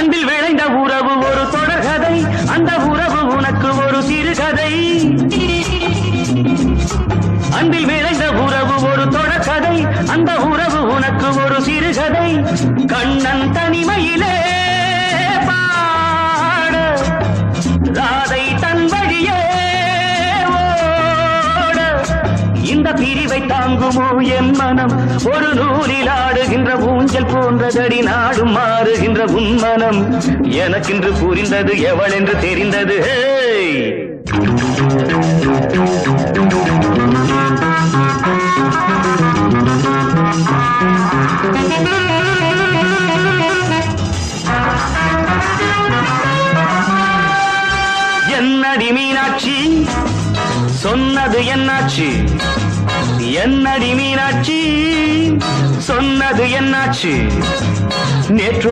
அன்பில் விளைந்த உறவு ஒரு தொடர்கதை, அந்த உறவு உனக்கு ஒரு சிறுகதை. அன்பில் விளைந்த உறவு ஒரு தொடர்கதை, அந்த உறவு உனக்கு ஒரு சிறுகதை. கண்ணன் தனிமையிலே பாட, ராதை தன் வழியே ஓட. இந்த பிரிவை தாங்குமோ என் மனம்? ஒரு நூலில் ஆடுகின்ற ஊஞ்சல் போன்றதடி நாடும் மாறுகின்ற உன்மனம். எனக்கென்று புரிந்தது எவள் என்று தெரிந்தது. என்னடி மீனாட்சி சொன்னது என்னாச்சு? என்னடி மீனாட்சி சொன்னது என்னாச்சு? நேற்று